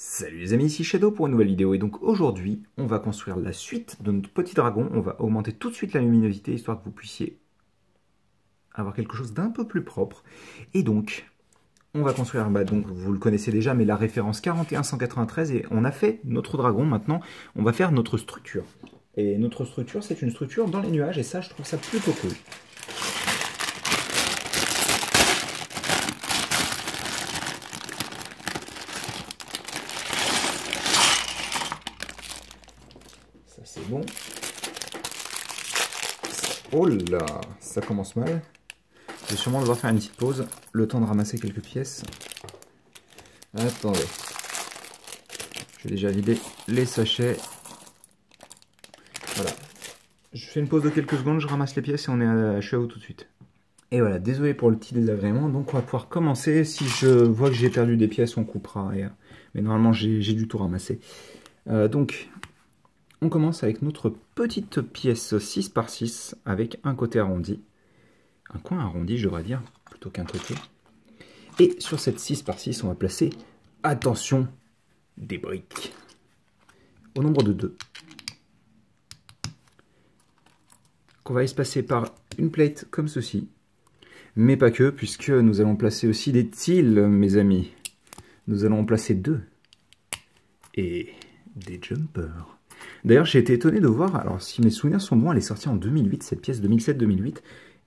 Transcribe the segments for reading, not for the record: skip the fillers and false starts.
Salut les amis, ici Shadow pour une nouvelle vidéo et donc aujourd'hui on va construire la suite de notre petit dragon. On va augmenter tout de suite la luminosité histoire que vous puissiez avoir quelque chose d'un peu plus propre. Et donc on va construire, donc vous le connaissez déjà, mais la référence 41193 et on a fait notre dragon. Maintenant on va faire notre structure. Et notre structure c'est une structure dans les nuages et ça je trouve ça plutôt cool. Ça c'est bon. Oh là, ça commence mal. Je vais sûrement devoir faire une petite pause, le temps de ramasser quelques pièces. Attendez. Je vais déjà vider les sachets. Voilà. Je fais une pause de quelques secondes, je ramasse les pièces et je suis à vous tout de suite. Et voilà, désolé pour le petit désagrément. Donc on va pouvoir commencer. Si je vois que j'ai perdu des pièces, on coupera. Mais normalement, j'ai du tout ramassé. Donc, on commence avec notre petite pièce 6 par 6 avec un côté arrondi. Un coin arrondi, je devrais dire, plutôt qu'un côté. Et sur cette 6 par 6, on va placer, attention, des briques. Au nombre de 2. Qu'on va espacer par une plate comme ceci. Mais pas que, puisque nous allons placer aussi des tiles, mes amis. Nous allons en placer 2. Et des jumpers. D'ailleurs, j'ai été étonné de voir, alors si mes souvenirs sont bons, elle est sortie en 2008, cette pièce, 2007-2008.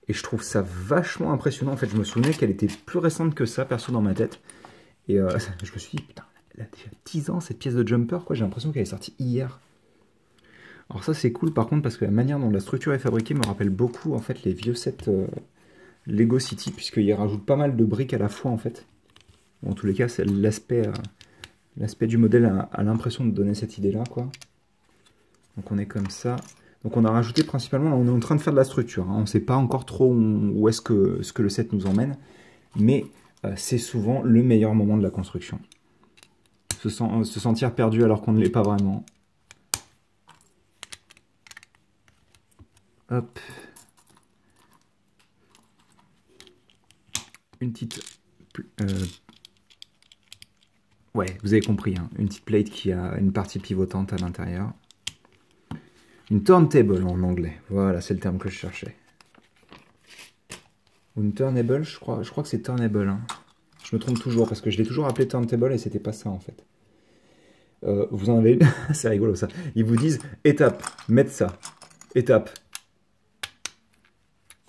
Et je trouve ça vachement impressionnant. En fait, je me souvenais qu'elle était plus récente que ça, perso, dans ma tête. Et je me suis dit, putain, elle a déjà 10 ans, cette pièce de jumper, quoi. J'ai l'impression qu'elle est sortie hier. Alors ça, c'est cool, par contre, parce que la manière dont la structure est fabriquée me rappelle beaucoup, en fait, les vieux sets Lego City, puisqu'ils rajoutent pas mal de briques à la fois, en fait. Bon, en tous les cas, c'est l'aspect du modèle a l'impression de donner cette idée-là, quoi. Donc on est comme ça. Donc on a rajouté principalement, là, on est en train de faire de la structure. Hein. On ne sait pas encore trop où est-ce que le set nous emmène. Mais c'est souvent le meilleur moment de la construction. Se sentir perdu alors qu'on ne l'est pas vraiment. Hop. Une petite... ouais, vous avez compris. Hein. Une petite plate qui a une partie pivotante à l'intérieur. Une turntable en anglais. Voilà, c'est le terme que je cherchais. Ou une turnable, je crois que c'est turnable. Hein. Je me trompe toujours parce que je l'ai toujours appelé turntable et c'était pas ça en fait. Vous en avez une, c'est rigolo ça. Ils vous disent étape, mettre ça. Étape,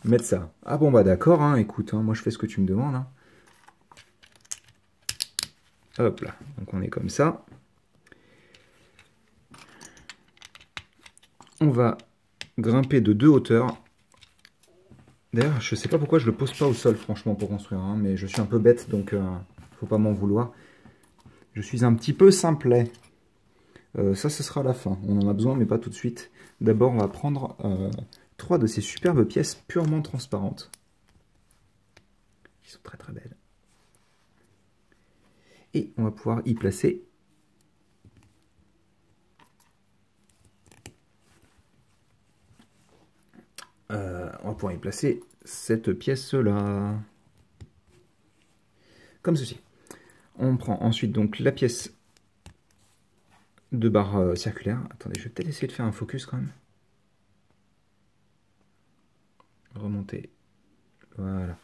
mettre ça. Ah bon bah d'accord, hein, écoute, hein, moi je fais ce que tu me demandes. Hein. Hop là, donc on est comme ça. On va grimper de 2 hauteurs. D'ailleurs, je sais pas pourquoi je le pose pas au sol, franchement, pour construire, hein, mais je suis un peu bête, donc faut pas m'en vouloir. Je suis un petit peu simplet. Ça, ce sera à la fin. On en a besoin, mais pas tout de suite. D'abord, on va prendre 3 de ces superbes pièces purement transparentes. Qui sont très très belles. Et on va pouvoir y placer cette pièce-là. Comme ceci. On prend ensuite donc la pièce de barre circulaire. Attendez, je vais peut-être essayer de faire un focus quand même. Remonter. Voilà.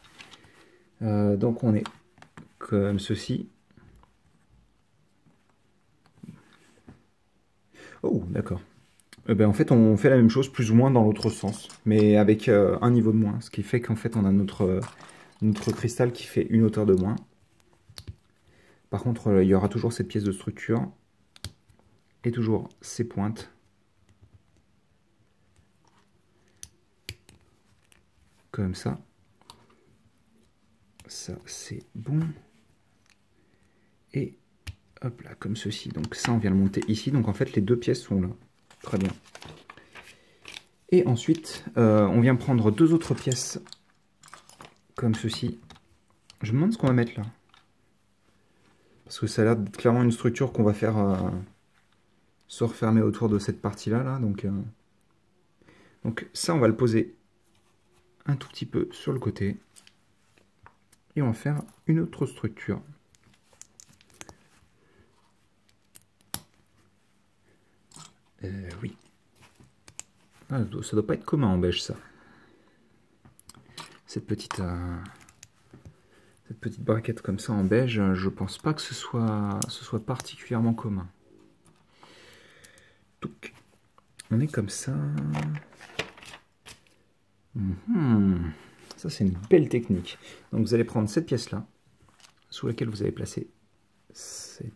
Donc on est comme ceci. Oh, d'accord. En fait, on fait la même chose plus ou moins dans l'autre sens, mais avec un niveau de moins. Ce qui fait qu'en fait, on a notre cristal qui fait une hauteur de moins. Par contre, il y aura toujours cette pièce de structure et toujours ces pointes. Comme ça. Ça, c'est bon. Et hop là, comme ceci. Donc ça, on vient le monter ici. Donc en fait, les deux pièces sont là. Très bien. Et ensuite, on vient prendre 2 autres pièces comme ceci. Je me demande ce qu'on va mettre là. Parce que ça a l'air d'être clairement une structure qu'on va faire se refermer autour de cette partie-là. Là, donc ça, on va le poser un tout petit peu sur le côté. Et on va faire une autre structure. Oui. Ah, ça doit pas être commun en beige, ça. Cette petite braquette comme ça en beige, je pense pas que ce soit particulièrement commun. Touc. On est comme ça. Ça, c'est une belle technique. Donc, vous allez prendre cette pièce-là, sous laquelle vous allez placer cette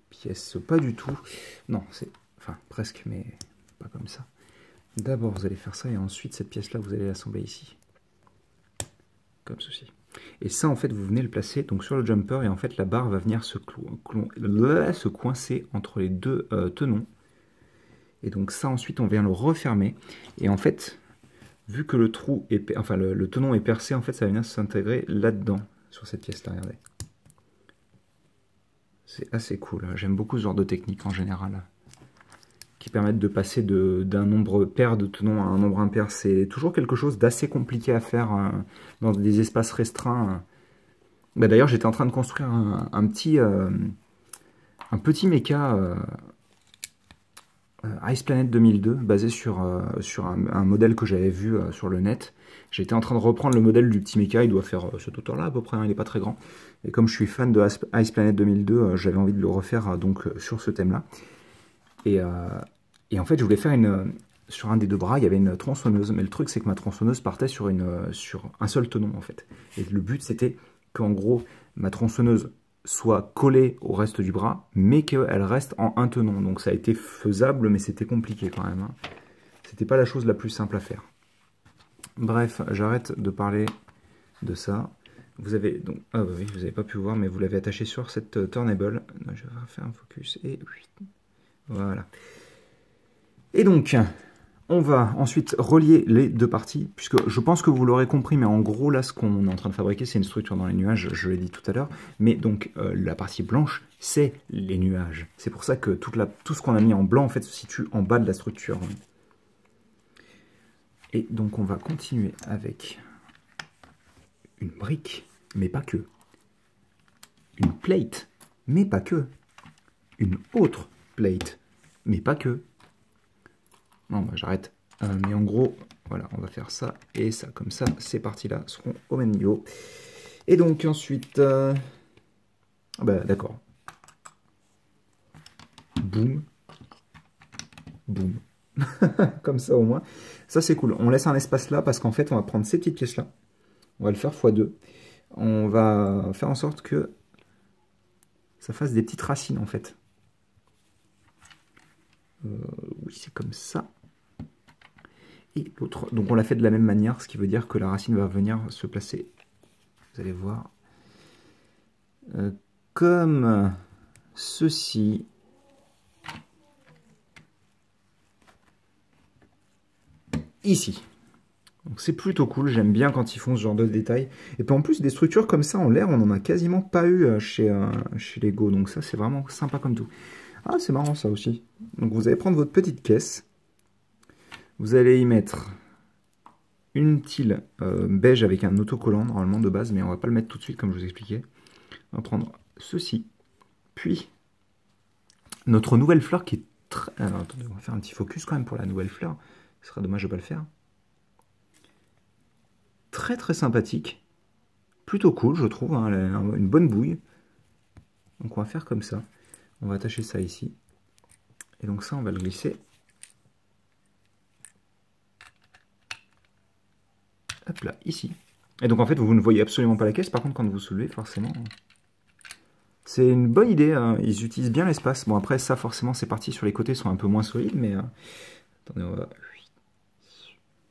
pièce. Pas du tout. Non, c'est... Enfin, presque, mais pas comme ça. D'abord, vous allez faire ça, et ensuite, cette pièce-là, vous allez l'assembler ici. Comme ceci. Et ça, en fait, vous venez le placer donc sur le jumper, et en fait, la barre va venir se coincer entre les deux tenons. Et donc ça, ensuite, on vient le refermer. Et en fait, vu que le trou est, enfin le tenon est percé, en fait, ça va venir s'intégrer là-dedans, sur cette pièce-là, regardez. C'est assez cool. J'aime beaucoup ce genre de technique en général, qui permettent de passer d'un nombre pair de tenons à un nombre impair. C'est toujours quelque chose d'assez compliqué à faire dans des espaces restreints. Bah, d'ailleurs, j'étais en train de construire un petit mecha Ice Planet 2002, basé sur un modèle que j'avais vu sur le net. J'étais en train de reprendre le modèle du petit mecha, il doit faire cette hauteur-là à peu près, hein, il n'est pas très grand. Et comme je suis fan de Ice Planet 2002, j'avais envie de le refaire donc sur ce thème-là. Et en fait, je voulais faire sur un des deux bras, il y avait une tronçonneuse, mais le truc c'est que ma tronçonneuse partait sur un seul tenon en fait. Et le but c'était qu'en gros, ma tronçonneuse soit collée au reste du bras, mais qu'elle reste en un tenon. Donc ça a été faisable, mais c'était compliqué quand même. Hein. C'était pas la chose la plus simple à faire. Bref, j'arrête de parler de ça. Vous avez donc, ah bah oui, vous n'avez pas pu voir, mais vous l'avez attaché sur cette turnable. Je vais faire un focus et voilà. Et donc, on va ensuite relier les deux parties, puisque je pense que vous l'aurez compris, mais en gros, là, ce qu'on est en train de fabriquer, c'est une structure dans les nuages, je l'ai dit tout à l'heure, mais donc, la partie blanche, c'est les nuages. C'est pour ça que tout ce qu'on a mis en blanc, en fait, se situe en bas de la structure. Et donc, on va continuer avec une brique, mais pas que. Une plate, mais pas que. Une autre plate, mais pas que. Non, bah, j'arrête. Mais en gros, voilà, on va faire ça et ça. Comme ça, ces parties-là seront au même niveau. Et donc ensuite... bah, d'accord. Boum. Boum. Comme ça au moins. Ça, c'est cool. On laisse un espace là parce qu'en fait, on va prendre ces petites pièces-là. On va le faire x2. On va faire en sorte que ça fasse des petites racines, en fait. Oui, c'est comme ça. Et l'autre, donc on l'a fait de la même manière, ce qui veut dire que la racine va venir se placer, vous allez voir, comme ceci. Ici. Donc c'est plutôt cool, j'aime bien quand ils font ce genre de détails. Et puis en plus, des structures comme ça en l'air, on n'en a quasiment pas eu chez Lego, donc ça c'est vraiment sympa comme tout. Ah, c'est marrant ça aussi. Donc vous allez prendre votre petite caisse, vous allez y mettre une tile beige avec un autocollant normalement de base, mais on va pas le mettre tout de suite comme je vous expliquais. On va prendre ceci, puis notre nouvelle fleur qui est très... Alors attendez, on va faire un petit focus quand même pour la nouvelle fleur, ce serait dommage de pas le faire. Très très sympathique, plutôt cool je trouve, hein, elle a une bonne bouille. Donc on va faire comme ça, on va attacher ça ici, et donc ça on va le glisser. Hop là, ici. Et donc en fait, vous ne voyez absolument pas la caisse, par contre quand vous soulevez, forcément... C'est une bonne idée, hein. Ils utilisent bien l'espace. Bon après, ça forcément, c'est parti sur les côtés, sont un peu moins solides, mais... Attendez, on va...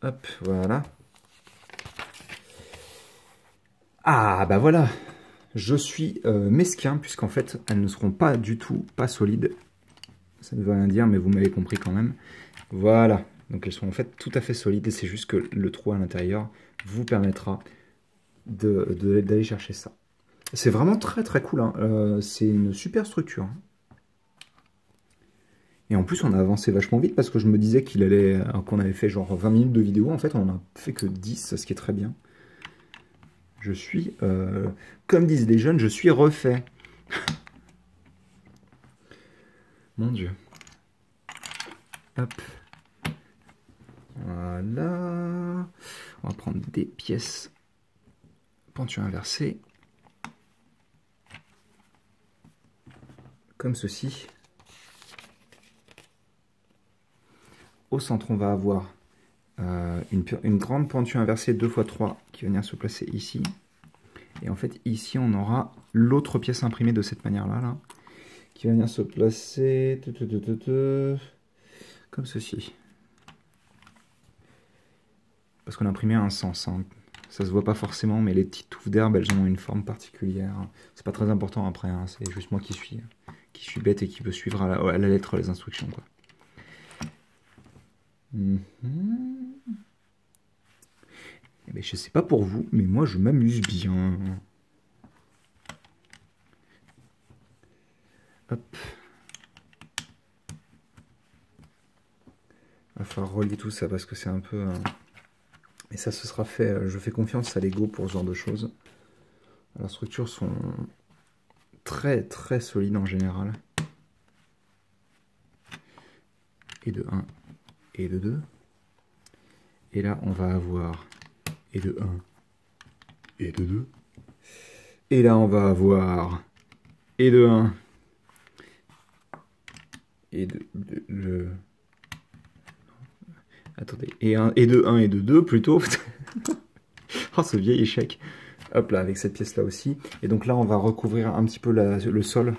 Hop, voilà. Ah, bah voilà. Je suis mesquin, puisqu'en fait, elles ne seront pas du tout pas solides. Ça ne veut rien dire, mais vous m'avez compris quand même. Voilà. Donc elles sont en fait tout à fait solides, et c'est juste que le trou à l'intérieur vous permettra d'aller chercher ça. C'est vraiment très très cool, hein. C'est une super structure. Et en plus on a avancé vachement vite parce que je me disais qu'on avait fait genre 20 minutes de vidéo, en fait on a fait que 10, ce qui est très bien. Je suis, comme disent les jeunes, je suis refait. Mon Dieu. Hop. Voilà. On va prendre des pièces pentu inversées. Comme ceci. Au centre, on va avoir une grande pentue inversée 2x3 qui va venir se placer ici. Et en fait, ici, on aura l'autre pièce imprimée de cette manière-là, là, qui va venir se placer comme ceci. Parce qu'on a imprimé un sens. Hein. Ça se voit pas forcément, mais les petites touffes d'herbe, elles ont une forme particulière. C'est pas très important après, hein. C'est juste moi qui suis bête et qui veut suivre à la lettre les instructions, quoi. Eh bien, je sais pas pour vous, mais moi je m'amuse bien. Hop. Il va falloir relier tout ça parce que c'est un peu... Et ça, ce sera fait... Je fais confiance à Lego pour ce genre de choses. Leurs structures sont très très solides en général. Et de 1 et de 2. Et là, on va avoir et de 1 et de 2. Et là, on va avoir et de 1 et de attendez, et de 1 et de 2 plutôt. Oh, ce vieil échec. Hop là, avec cette pièce-là aussi. Et donc là, on va recouvrir un petit peu le sol.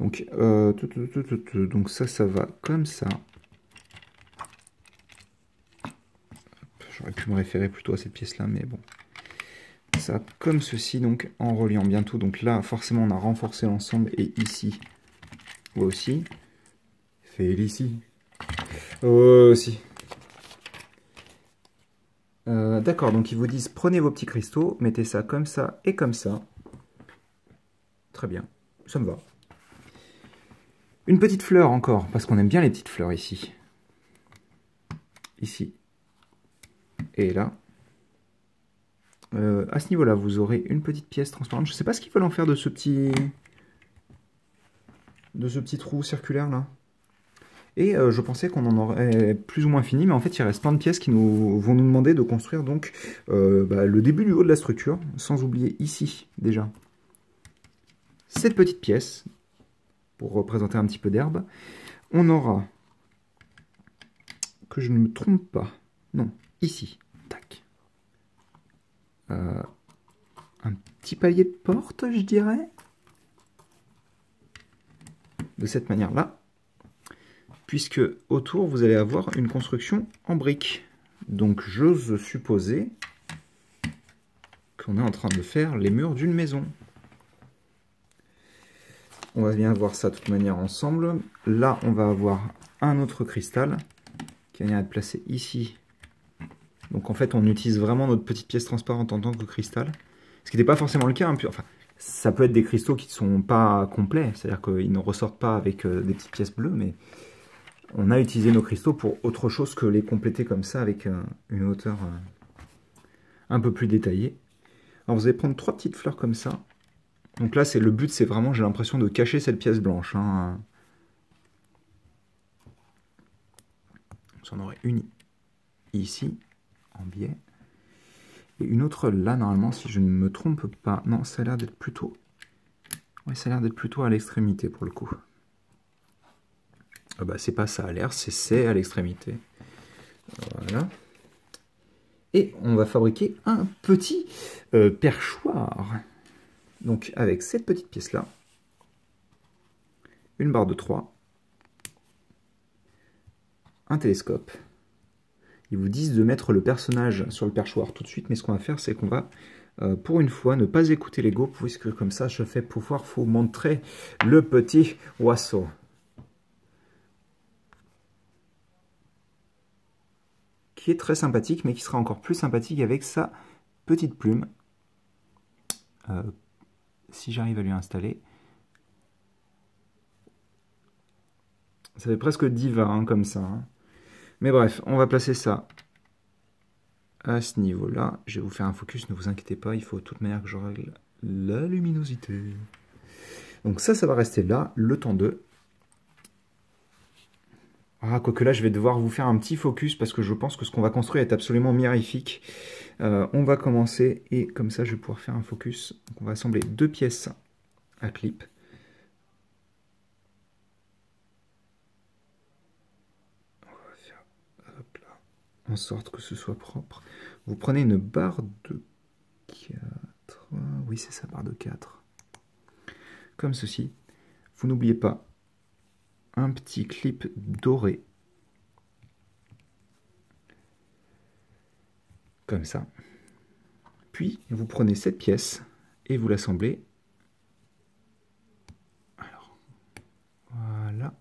Donc, donc ça va comme ça. J'aurais pu me référer plutôt à cette pièce-là, mais bon. Ça comme ceci, donc en reliant bien tout. Donc là, forcément, on a renforcé l'ensemble. Et ici, aussi. Félicie. Aussi. D'accord, donc ils vous disent, prenez vos petits cristaux, mettez ça comme ça et comme ça. Très bien, ça me va. Une petite fleur encore, parce qu'on aime bien les petites fleurs ici. Ici. Et là. À ce niveau-là, vous aurez une petite pièce transparente. Je ne sais pas ce qu'ils veulent en faire de ce petit trou circulaire là. Et je pensais qu'on en aurait plus ou moins fini, mais en fait il reste plein de pièces qui vont nous demander de construire donc le début du haut de la structure, sans oublier ici déjà cette petite pièce, pour représenter un petit peu d'herbe. On aura, que je ne me trompe pas, non, ici, tac, un petit palier de porte, je dirais, de cette manière-là. Puisque autour, vous allez avoir une construction en briques. Donc, j'ose supposer qu'on est en train de faire les murs d'une maison. On va bien voir ça de toute manière ensemble. Là, on va avoir un autre cristal qui va venir être placé ici. Donc, en fait, on utilise vraiment notre petite pièce transparente en tant que cristal. Ce qui n'était pas forcément le cas. Hein. Enfin, ça peut être des cristaux qui ne sont pas complets. C'est-à-dire qu'ils ne ressortent pas avec des petites pièces bleues, mais... On a utilisé nos cristaux pour autre chose que les compléter comme ça avec une hauteur un peu plus détaillée. Alors vous allez prendre 3 petites fleurs comme ça. Donc là, le but, c'est vraiment, j'ai l'impression de cacher cette pièce blanche. Hein. J'en aurai une ici, en biais. Et une autre là, normalement, si je ne me trompe pas. Non, ça a l'air d'être plutôt... Oui, ça a l'air d'être plutôt à l'extrémité pour le coup. Ah bah, c'est pas ça à l'air, c'est à l'extrémité. Voilà. Et on va fabriquer un petit perchoir. Donc avec cette petite pièce-là, une barre de 3, un télescope. Ils vous disent de mettre le personnage sur le perchoir tout de suite, mais ce qu'on va faire, c'est qu'on va, pour une fois, ne pas écouter Lego, puisque comme ça, je fais pouvoir vous montrer le petit oiseau. Qui est très sympathique, mais qui sera encore plus sympathique avec sa petite plume. Si j'arrive à lui installer. Ça fait presque diva, hein, comme ça. Hein. Mais bref, on va placer ça à ce niveau-là. Je vais vous faire un focus, ne vous inquiétez pas. Il faut de toute manière que je règle la luminosité. Donc ça va rester là, le temps de... Ah, quoique là, je vais devoir vous faire un petit focus parce que je pense que ce qu'on va construire est absolument mirifique. On va commencer et comme ça, je vais pouvoir faire un focus. Donc, on va assembler 2 pièces à clip. On va faire hop là, en sorte que ce soit propre. Vous prenez une barre de 4. Oui, c'est ça, barre de 4. Comme ceci. Vous n'oubliez pas un petit clip doré. Comme ça. Puis, vous prenez cette pièce et vous l'assemblez. Alors, voilà.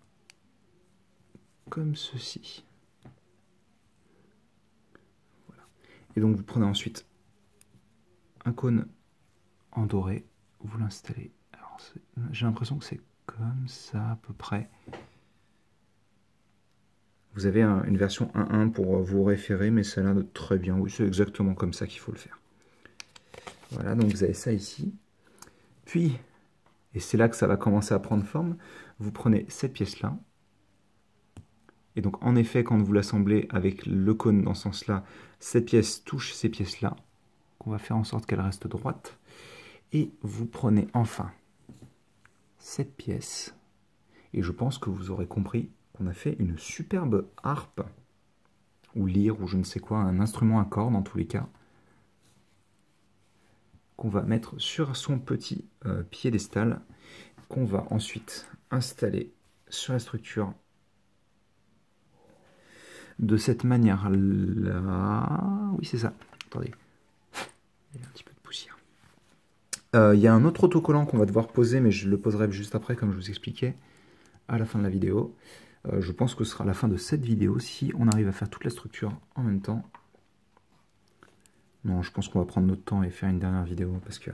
Comme ceci. Voilà. Et donc, vous prenez ensuite un cône en doré. Vous l'installez. Alors, j'ai l'impression que c'est comme ça à peu près. Vous avez une version 1.1 pour vous référer, mais ça a l'air de très bien. Oui, c'est exactement comme ça qu'il faut le faire. Voilà, donc vous avez ça ici. Puis, et c'est là que ça va commencer à prendre forme, vous prenez cette pièce-là. Et donc, en effet, quand vous l'assemblez avec le cône dans ce sens-là, cette pièce touche ces pièces-là. On va faire en sorte qu'elle reste droite. Et vous prenez enfin cette pièce. Et je pense que vous aurez compris qu'on a fait une superbe harpe, ou lyre, ou je ne sais quoi, un instrument à cordes en tous les cas, qu'on va mettre sur son petit piédestal, qu'on va ensuite installer sur la structure de cette manière-là. Oui, c'est ça. Attendez, il y a un petit peu de poussière. Il y a un autre autocollant qu'on va devoir poser, mais je le poserai juste après, comme je vous expliquais, à la fin de la vidéo. Je pense que ce sera la fin de cette vidéo si on arrive à faire toute la structure en même temps. Non, je pense qu'on va prendre notre temps et faire une dernière vidéo parce que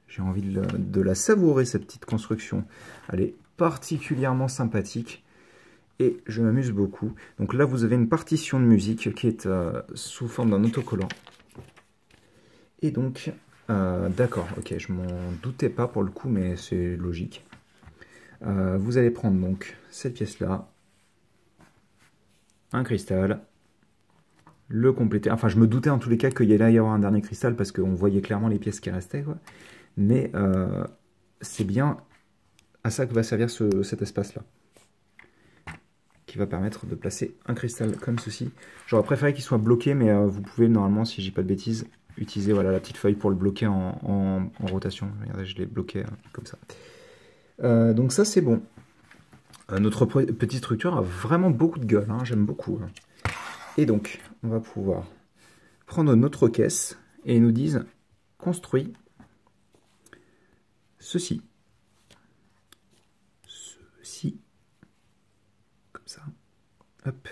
j'ai envie de la savourer, cette petite construction. Elle est particulièrement sympathique et je m'amuse beaucoup. Donc là, vous avez une partition de musique qui est sous forme d'un autocollant. Et donc, d'accord, ok, je m'en doutais pas pour le coup, mais c'est logique. Vous allez prendre donc cette pièce-là, un cristal, le compléter. Enfin, je me doutais en tous les cas qu'il y allait y avoir un dernier cristal parce qu'on voyait clairement les pièces qui restaient, quoi. Mais c'est bien à ça que va servir cet espace-là, qui va permettre de placer un cristal comme ceci. J'aurais préféré qu'il soit bloqué, mais vous pouvez normalement, si je dis pas de bêtises, utiliser voilà, la petite feuille pour le bloquer en rotation. Regardez, je l'ai bloqué comme ça. Donc ça, c'est bon. Notre petite structure a vraiment beaucoup de gueule, hein, j'aime beaucoup. Hein. Et donc, on va pouvoir prendre notre caisse et ils nous disent construis ceci. Ceci. Comme ça. Hop.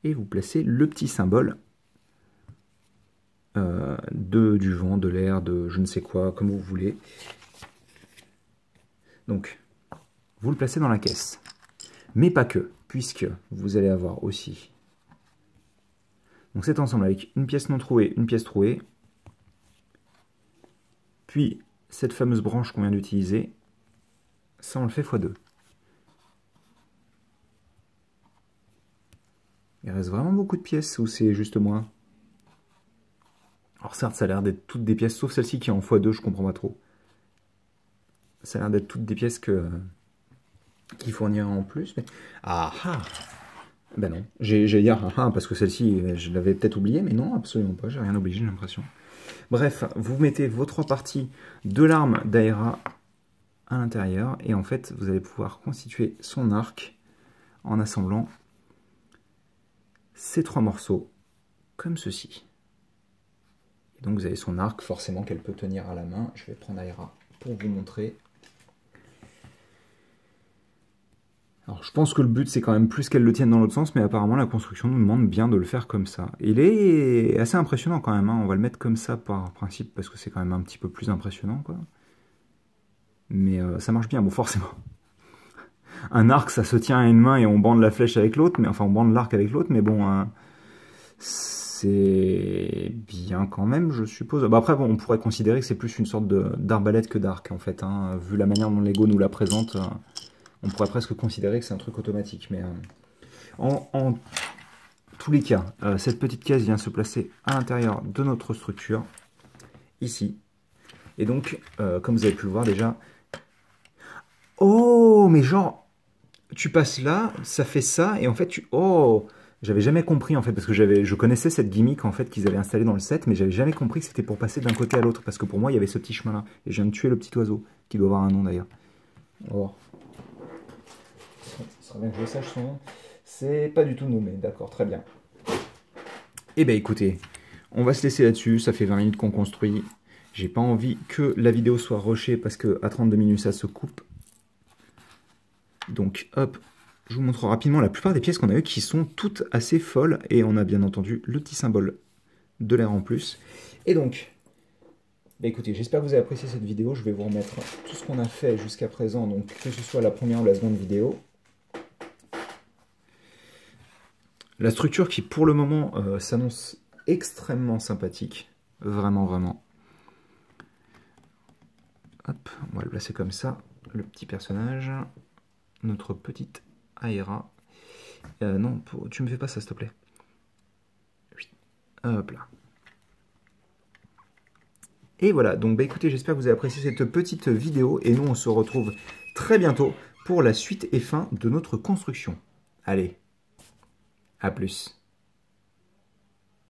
Et vous placez le petit symbole du vent, de l'air, de je ne sais quoi, comme vous voulez. Donc, vous le placez dans la caisse. Mais pas que, puisque vous allez avoir aussi donc cet ensemble avec une pièce non trouée, une pièce trouée, puis cette fameuse branche qu'on vient d'utiliser, ça on le fait x2. Il reste vraiment beaucoup de pièces ou c'est juste moins? Alors certes, ça a l'air d'être toutes des pièces, sauf celle-ci qui est en x2, je comprends pas trop. Ça a l'air d'être toutes des pièces qui fourniraient en plus, mais... Ah ah! Ben non, j'ai dire ah, parce que celle-ci, je l'avais peut-être oubliée, mais non, absolument pas, j'ai rien oublié, j'ai l'impression. Bref, vous mettez vos 3 parties de l'arme d'Aera à l'intérieur, et en fait, vous allez pouvoir constituer son arc en assemblant ces 3 morceaux, comme ceci. Et donc vous avez son arc, forcément, qu'elle peut tenir à la main. Je vais prendre Aera pour vous montrer. Alors je pense que le but c'est quand même plus qu'elle le tienne dans l'autre sens, mais apparemment la construction nous demande bien de le faire comme ça. Il est assez impressionnant quand même, hein. On va le mettre comme ça par principe, parce que c'est quand même un petit peu plus impressionnant, quoi. Mais ça marche bien, bon forcément. Un arc ça se tient à une main et on bande la flèche avec l'autre, mais enfin on bande l'arc avec l'autre, mais bon, c'est bien quand même, je suppose. Bah après bon, on pourrait considérer que c'est plus une sorte d'arbalète que d'arc en fait, hein. Vu la manière dont Lego nous la présente. On pourrait presque considérer que c'est un truc automatique, mais En tous les cas, cette petite caisse vient se placer à l'intérieur de notre structure, ici. Et donc, comme vous avez pu le voir déjà... Oh, mais genre, tu passes là, ça fait ça, et en fait, tu... Oh, j'avais jamais compris, en fait, parce que je connaissais cette gimmick, en fait, qu'ils avaient installée dans le set, mais j'avais jamais compris que c'était pour passer d'un côté à l'autre, parce que pour moi, il y avait ce petit chemin-là. Et je viens de tuer le petit oiseau, qui doit avoir un nom, d'ailleurs. Oh. Ce serait bien que je sache son nom. C'est pas du tout nommé, d'accord, très bien. Eh bien, écoutez, on va se laisser là-dessus, ça fait 20 minutes qu'on construit. J'ai pas envie que la vidéo soit rushée, parce qu'à 32 minutes, ça se coupe. Donc, hop, je vous montre rapidement la plupart des pièces qu'on a eues qui sont toutes assez folles. Et on a bien entendu le petit symbole de l'air en plus. Et donc, bah écoutez, j'espère que vous avez apprécié cette vidéo. Je vais vous remettre tout ce qu'on a fait jusqu'à présent, donc que ce soit la première ou la seconde vidéo. La structure qui, pour le moment, s'annonce extrêmement sympathique. Vraiment, vraiment. Hop, on va le placer comme ça. Le petit personnage. Notre petite Aera. Non, tu me fais pas ça, s'il te plaît. Oui. Hop là. Et voilà, donc bah écoutez, j'espère que vous avez apprécié cette petite vidéo. Et nous, on se retrouve très bientôt pour la suite et fin de notre construction. Allez, à plus.